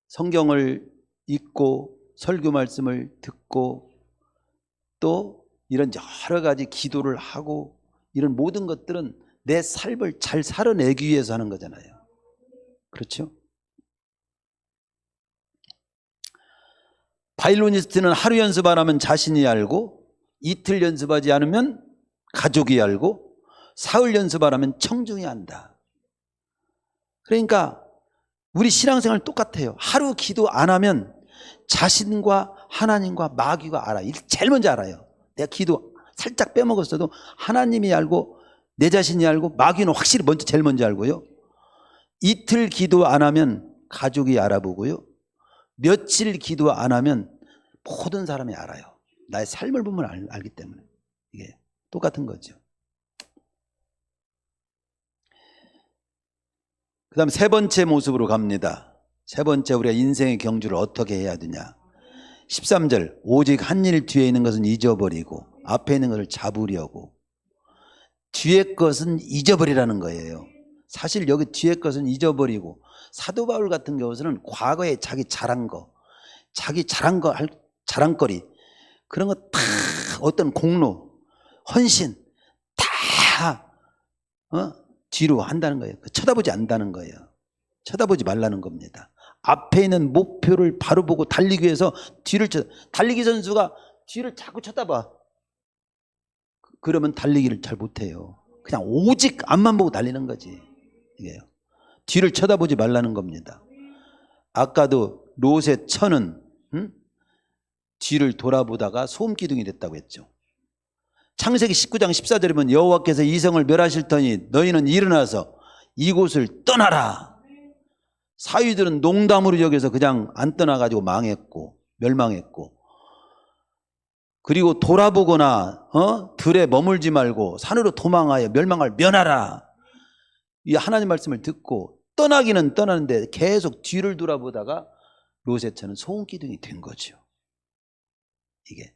성경을 읽고 설교 말씀을 듣고 또 이런 여러 가지 기도를 하고 이런 모든 것들은 내 삶을 잘 살아내기 위해서 하는 거잖아요. 그렇죠? 바이올리니스트는 하루 연습 안 하면 자신이 알고, 이틀 연습하지 않으면 가족이 알고, 사흘 연습 안 하면 청중이 안다. 그러니까 우리 신앙생활 똑같아요. 하루 기도 안 하면 자신과 하나님과 마귀가 알아요. 제일 먼저 알아요. 내가 기도 살짝 빼먹었어도 하나님이 알고 내 자신이 알고 마귀는 확실히 제일 먼저 알고요. 이틀 기도 안 하면 가족이 알아보고요. 며칠 기도 안 하면 모든 사람이 알아요. 나의 삶을 보면 알기 때문에. 이게 똑같은 거죠. 그 다음 세 번째 모습으로 갑니다. 세 번째, 우리가 인생의 경주를 어떻게 해야 되냐. 13절, 오직 한 일 뒤에 있는 것은 잊어버리고 앞에 있는 것을 잡으려고. 뒤에 것은 잊어버리라는 거예요. 사실 여기 뒤에 것은 잊어버리고, 사도 바울 같은 경우는 과거에 자기 잘한 거, 자랑거리, 그런 거 다, 어떤 공로, 헌신 다 뒤로 한다는 거예요. 쳐다보지 않는다는 거예요. 쳐다보지 말라는 겁니다. 앞에 있는 목표를 바로 보고 달리기 위해서 달리기 선수가 뒤를 자꾸 쳐다봐. 그러면 달리기를 잘 못해요. 그냥 오직 앞만 보고 달리는 거지. 이게요. 뒤를 쳐다보지 말라는 겁니다. 아까도 롯의 처는 뒤를 돌아보다가 소음기둥이 됐다고 했죠. 창세기 19장 14절에 보면 여호와께서 이성을 멸하실 터니 너희는 일어나서 이곳을 떠나라. 사위들은 농담으로 여겨서 그냥 안 떠나가지고 망했고 멸망했고, 그리고 돌아보거나 들에 머물지 말고 산으로 도망하여 멸망을 면하라. 이 하나님 말씀을 듣고 떠나기는 떠나는데 계속 뒤를 돌아보다가 롯의 처는 소음기둥이 된 거죠. 이게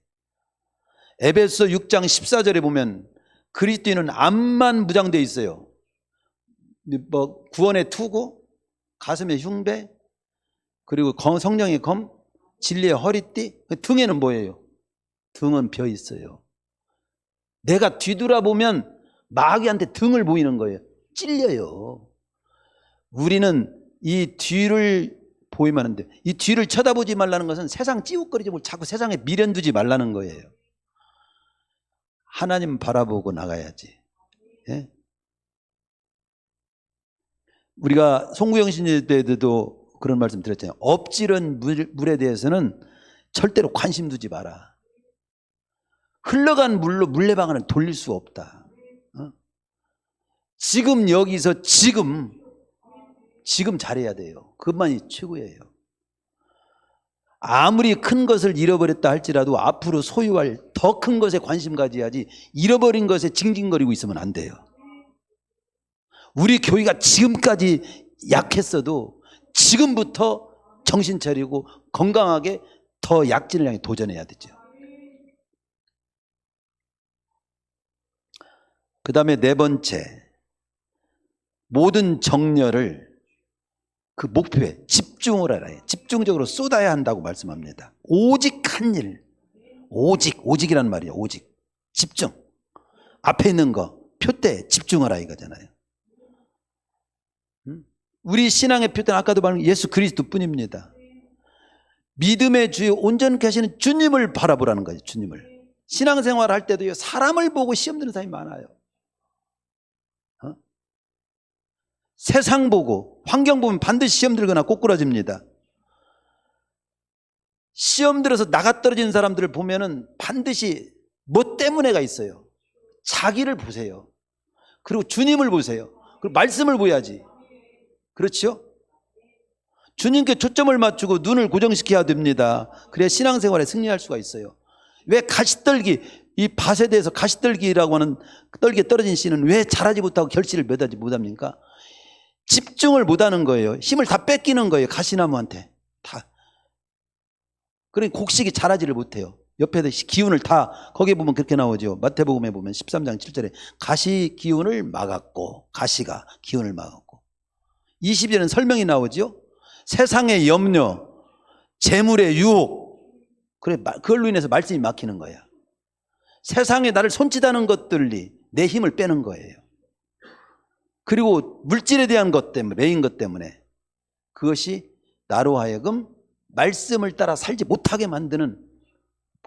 에베소 6장 14절에 보면 그리스도인은 앞만 무장되어 있어요. 구원의 투구, 가슴의 흉배, 그리고 성령의 검, 진리의 허리띠. 등에는 뭐예요? 등은 벼 있어요. 내가 뒤돌아보면 마귀한테 등을 보이는 거예요. 찔려요. 우리는 이 뒤를 보이면 안 돼. 이 뒤를 쳐다보지 말라는 것은 세상 찌우거리지 말고 자꾸 세상에 미련 두지 말라는 거예요. 하나님 바라보고 나가야지. 예? 우리가 송구영 신녀 때도 그런 말씀 드렸잖아요. 엎질은 물에 대해서는 절대로 관심 두지 마라. 흘러간 물로 물레방아를 돌릴 수 없다. 지금 여기서 지금 잘해야 돼요. 그것만이 최고예요. 아무리 큰 것을 잃어버렸다 할지라도 앞으로 소유할 더 큰 것에 관심 가져야지, 잃어버린 것에 징징거리고 있으면 안 돼요. 우리 교회가 지금까지 약했어도 지금부터 정신 차리고 건강하게 더 약진을 향해 도전해야 되죠. 그 다음에 네 번째, 모든 정열을 그 목표에 집중을 하라. 집중적으로 쏟아야 한다고 말씀합니다. 오직 한 일, 오직이라는 말이에요. 오직 집중. 앞에 있는 거 표대에 집중하라 이거잖아요. 우리 신앙의 표대는 아까도 말한 예수 그리스도뿐입니다. 믿음의 주요 온전케 하시는 주님을 바라보라는 거죠. 주님을. 신앙생활 할 때도요, 사람을 보고 시험 드는 사람이 많아요. 세상 보고 환경 보면 반드시 시험 들거나 꼬꾸라집니다. 시험 들어서 나가 떨어진 사람들을 보면은 반드시 뭐 때문에가 있어요. 자기를 보세요. 그리고 주님을 보세요. 그리고 말씀을 보야지. 그렇죠? 주님께 초점을 맞추고 눈을 고정시켜야 됩니다. 그래야 신앙생활에 승리할 수가 있어요. 왜 가시떨기, 이 밭에 대해서 가시떨기라고 하는 떨기에 떨어진 씨는 왜 자라지 못하고 결실을 맺지 못합니까? 집중을 못하는 거예요. 힘을 다 뺏기는 거예요. 가시나무한테 다. 그러니까 곡식이 자라지를 못해요. 옆에 기운을 다, 거기에 보면 그렇게 나오죠. 마태복음에 보면 13장 7절에 가시 기운을 막았고, 가시가 기운을 막았고, 20절에는 설명이 나오죠. 세상의 염려, 재물의 유혹, 그래, 그걸로 인해서 말씀이 막히는 거야. 세상에 나를 손짓하는 것들이 내 힘을 빼는 거예요. 그리고 물질에 대한 것 때문에, 메인 것 때문에 그것이 나로 하여금 말씀을 따라 살지 못하게 만드는,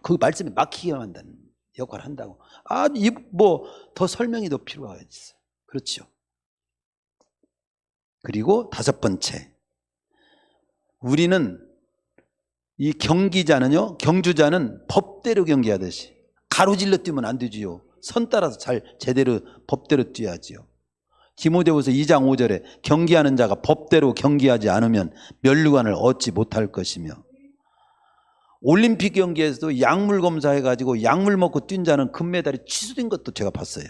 그 말씀에 막히게 만드는 역할을 한다고. 더 설명이 더 필요가 있어요. 그렇죠. 그리고 다섯 번째, 우리는 이 경주자는 법대로 경기하듯이 가로질러 뛰면 안 되지요. 선 따라서 잘 제대로 법대로 뛰어야지요. 디모데후서 2장 5절에 경기하는 자가 법대로 경기하지 않으면 면류관을 얻지 못할 것이며, 올림픽 경기에서도 약물 검사해가지고 약물 먹고 뛴 자는 금메달이 취소된 것도 제가 봤어요.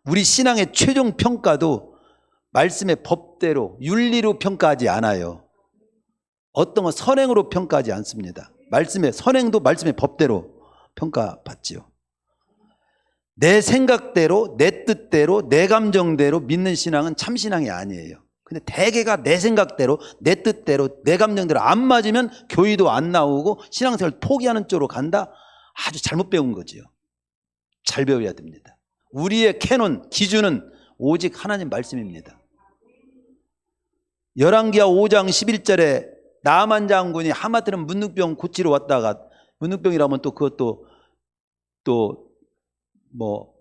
우리 신앙의 최종 평가도 말씀의 법대로 윤리로 평가하지 않아요. 어떤 건 선행으로 평가하지 않습니다. 선행도 말씀의 법대로 평가받지요. 내 생각대로, 내 뜻대로, 내 감정대로 믿는 신앙은 참신앙이 아니에요. 근데 대개가 내 생각대로, 내 뜻대로, 내 감정대로 안 맞으면 교회도 안 나오고 신앙생활을 포기하는 쪽으로 간다? 아주 잘못 배운 거지요. 잘 배워야 됩니다. 우리의 캐논, 기준은 오직 하나님 말씀입니다. 열왕기하 5장 11절에 나아만 장군이 하마트는 문둥병 고치러 왔다가, 문둥병이라면 또 그것도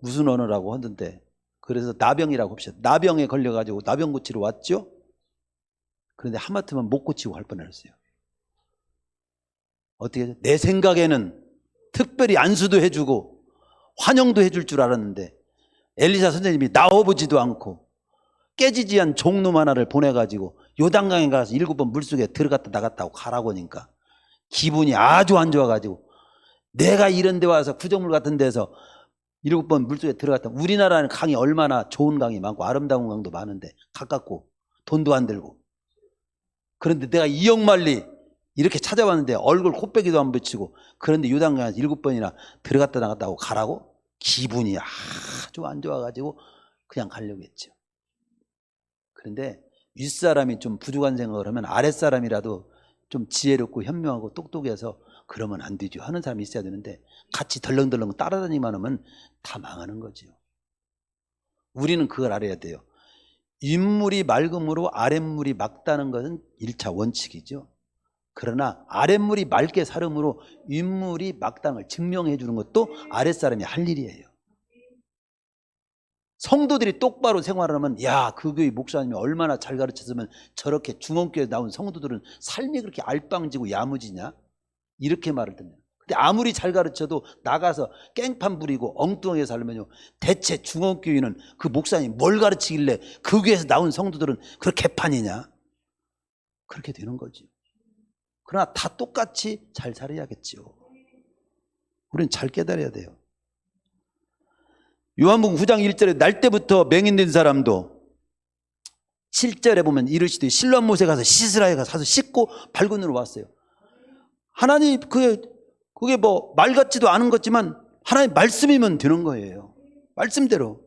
무슨 언어라고 하던데, 그래서 나병이라고 합시다. 나병에 걸려가지고 나병 고치러 왔죠. 그런데 하마터면 못 고치고 할 뻔했어요. 어떻게 해서? 내 생각에는 특별히 안수도 해주고 환영도 해줄 줄 알았는데 엘리사 선생님이 나와보지도 않고 깨지지 않은 종놈 하나를 보내가지고 요단강에 가서 7번 물속에 들어갔다 나갔다 하고 가라고 하니까 기분이 아주 안 좋아가지고, 내가 이런 데 와서 구정물 같은 데서 7번 물속에 들어갔다. 우리나라는 강이 얼마나 좋은 강이 많고 아름다운 강도 많은데 가깝고 돈도 안 들고, 그런데 내가 2억 만리 이렇게 찾아왔는데 얼굴 코빼기도 안 붙이고, 그런데 요단강에서 7번이나 들어갔다 나갔다 하고 가라고? 기분이 아주 안 좋아가지고 그냥 가려고 했죠. 그런데 윗사람이 좀 부족한 생각을 하면 아랫사람이라도 좀 지혜롭고 현명하고 똑똑해서 그러면 안 되죠 하는 사람이 있어야 되는데, 같이 덜렁덜렁 따라다니기만 하면 다 망하는 거죠. 우리는 그걸 알아야 돼요. 윗물이 맑음으로 아랫물이 맑다는 것은 1차 원칙이죠. 그러나 아랫물이 맑게 살음으로 윗물이 맑다는 걸 증명해 주는 것도 아랫사람이 할 일이에요. 성도들이 똑바로 생활하면, 그 교회 목사님이 얼마나 잘 가르쳤으면 저렇게 중원교회 나온 성도들은 삶이 그렇게 알빵지고 야무지냐? 이렇게 말을 듣는. 근데 아무리 잘 가르쳐도 나가서 깽판 부리고 엉뚱하게 살면요, 대체 중원교회는 그 목사님이 뭘 가르치길래 그 교회에서 나온 성도들은 그렇게 개판이냐? 그렇게 되는 거죠. 그러나 다 똑같이 잘 살아야겠죠. 우리는 잘 깨달아야 돼요. 요한복음 9장 1절에 날 때부터 맹인된 사람도 7절에 보면 이르시되 실로암 못에 가서 씻으라 해가 가서 씻고 밝은 눈으로 왔어요. 하나님, 그게 말 같지도 않은 것지만 하나님 말씀이면 되는 거예요. 말씀대로.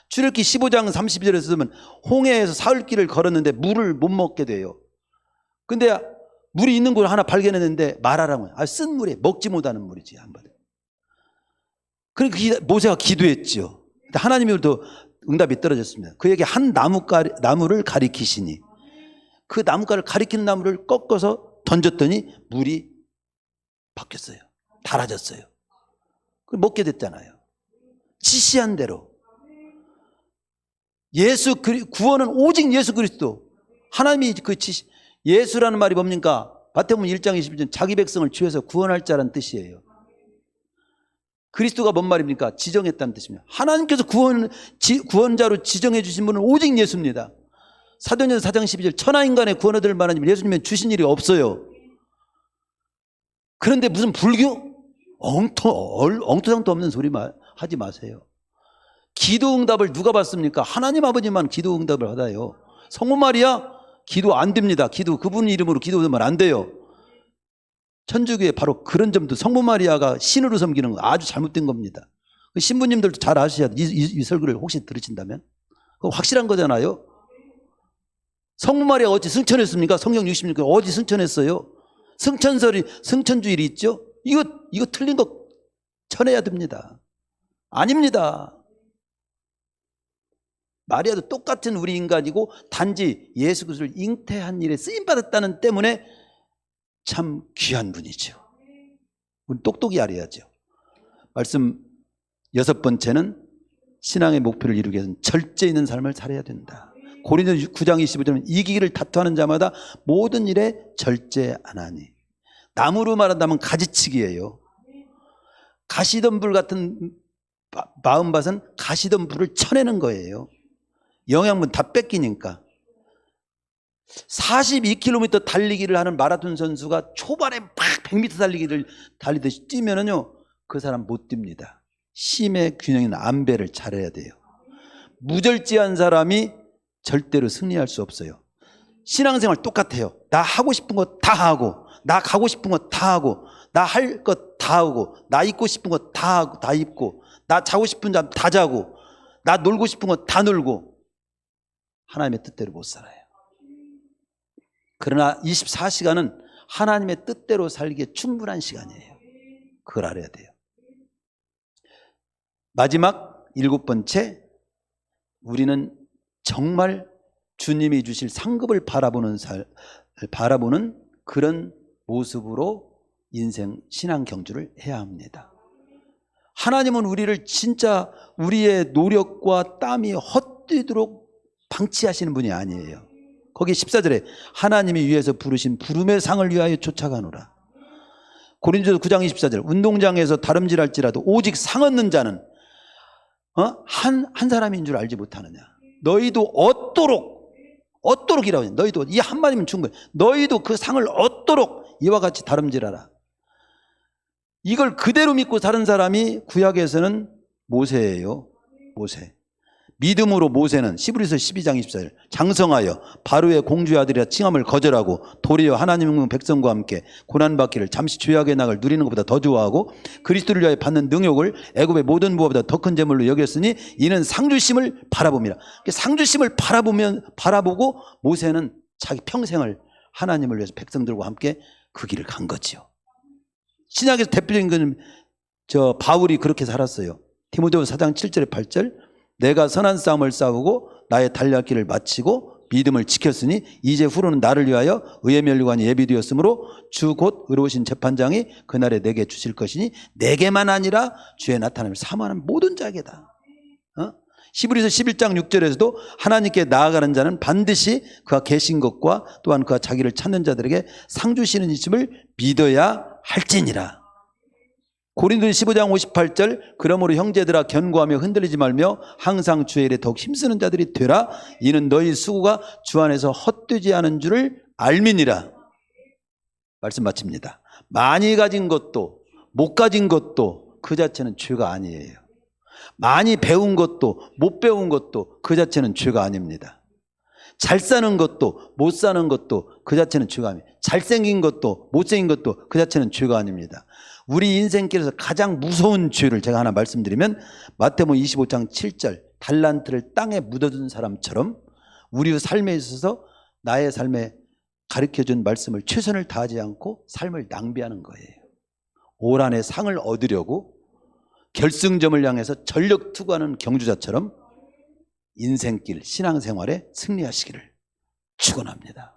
출애굽기 15장 32절에서 보면 홍해에서 사흘길을 걸었는데 물을 못 먹게 돼요. 근데 물이 있는 걸 하나 발견했는데 말하라고 해요. 쓴 물이 먹지 못하는 물이지 한 번. 그러니까 모세가 기도했죠. 하나님이 또 응답이 떨어졌습니다. 그에게 한 나무를 가리키시니, 그 나무가를 가리키는 나무를 꺾어서 던졌더니 물이 바뀌었어요. 달아졌어요. 그걸 먹게 됐잖아요. 지시한 대로. 구원은 오직 예수 그리스도. 하나님이 그 지시. 예수라는 말이 뭡니까? 마태복음 1장 21절 자기 백성을 죄에서 구원할 자라는 뜻이에요. 그리스도가 뭔 말입니까? 지정했다는 뜻입니다. 하나님께서 구원자로 지정해 주신 분은 오직 예수입니다. 사도행전 4장 12절 천하인간의 구원 얻을 만한 예수님은 주신 일이 없어요. 그런데 무슨 불교? 엉터상도 없는 소리 하지 마세요. 기도 응답을 누가 받습니까? 하나님 아버지만 기도 응답을 받아요. 성모 마리아 기도 안 됩니다. 그분 이름으로 기도하면 안 돼요. 천주교에 바로 그런 점도, 성모 마리아가 신으로 섬기는 거 아주 잘못된 겁니다. 신부님들도 잘 아셔야 돼요. 이 설교를 혹시 들으신다면 그거 확실한 거잖아요. 성모 마리아가 어찌 승천했습니까? 성경 66권 어디 승천했어요? 승천주일이 있죠. 이거 틀린 거 쳐내야 됩니다. 아닙니다. 마리아도 똑같은 우리 인간이고 단지 예수 그리스도를 잉태한 일에 쓰임받았다는 때문에 참 귀한 분이죠. 우리 똑똑히 알아야죠. 말씀 6번째는 신앙의 목표를 이루기 위해서는 절제 있는 삶을 살아야 된다. 고린도서 9장 25절은 이기기를 다투하는 자마다 모든 일에 절제하나니. 나무로 말한다면 가지치기예요. 가시덤불 같은 마음밭은 가시덤불을 쳐내는 거예요. 영양분 다 뺏기니까. 42km 달리기를 하는 마라톤 선수가 초반에 막 100m 달리기를 달리듯이 뛰면은요, 그 사람 못 뜁니다. 힘의 균형인 안배를 잘해야 돼요. 무절제한 사람이 절대로 승리할 수 없어요. 신앙생활 똑같아요. 나 하고 싶은 거 다 하고, 나 가고 싶은 거 다 하고, 나 할 것 다 하고, 나 입고 싶은 거 다 하고, 다 입고, 나 자고 싶은 잠 다 자고, 나 놀고 싶은 거 다 놀고, 하나님의 뜻대로 못 살아요. 그러나 24시간은 하나님의 뜻대로 살기에 충분한 시간이에요. 그걸 알아야 돼요. 마지막 7번째, 우리는 정말 주님이 주실 상급을 바라보는 그런 모습으로 인생 신앙 경주를 해야 합니다. 하나님은 우리를 진짜 우리의 노력과 땀이 헛되도록 방치하시는 분이 아니에요. 거기 14절에 하나님이 위에서 부르신 부름의 상을 위하여 쫓아가노라. 고린도서 9장 24절, 운동장에서 다름질할지라도 오직 상 얻는 자는 한 사람인 줄 알지 못하느냐. 너희도 얻도록이라고 해요. 너희도 이 한마디면 충분해. 너희도 그 상을 얻도록 이와 같이 다름질하라. 이걸 그대로 믿고 사는 사람이 구약에서는 모세예요. 모세. 믿음으로 모세는 히브리서 12장 24절 장성하여 바로의 공주의 아들이라 칭함을 거절하고 도리어 하나님의 백성과 함께 고난받기를 잠시 죄악의 낙을 누리는 것보다 더 좋아하고 그리스도를 위하여 받는 능욕을 애굽의 모든 부하보다 더 큰 재물로 여겼으니 이는 상주심을 바라봅니다. 상주심을 바라보고 모세는 자기 평생을 하나님을 위해서 백성들과 함께 그 길을 간 거죠. 신약에서 대표적인 건 바울이 그렇게 살았어요. 디모데후서 4장 7절에 8절 내가 선한 싸움을 싸우고 나의 달려갈 길을 마치고 믿음을 지켰으니 이제 후로는 나를 위하여 의의 면류관이 예비되었으므로 주 곧 의로우신 재판장이 그날에 내게 주실 것이니 내게만 아니라 주의 나타남을 사모하는 모든 자에게다. 히브리서 11장 6절에서도 하나님께 나아가는 자는 반드시 그가 계신 것과 또한 그가 자기를 찾는 자들에게 상 주시는 이심을 믿어야 할지니라. 고린도서 15장 58절 그러므로 형제들아 견고하며 흔들리지 말며 항상 주의 일에 더욱 힘쓰는 자들이 되라. 이는 너희 수고가 주 안에서 헛되지 않은 줄을 알미니라. 말씀 마칩니다. 많이 가진 것도 못 가진 것도 그 자체는 죄가 아니에요. 많이 배운 것도 못 배운 것도 그 자체는 죄가 아닙니다. 잘 사는 것도 못 사는 것도 그 자체는 죄가 아닙니다. 잘생긴 것도 못생긴 것도 그 자체는 죄가 아닙니다. 우리 인생길에서 가장 무서운 죄를 제가 하나 말씀드리면 마태복음 25장 7절 달란트를 땅에 묻어둔 사람처럼 우리 삶에 있어서 나의 삶에 가르쳐준 말씀을 최선을 다하지 않고 삶을 낭비하는 거예요. 올 한해 상을 얻으려고 결승점을 향해서 전력 투구하는 경주자처럼 인생길 신앙생활에 승리하시기를 축원합니다.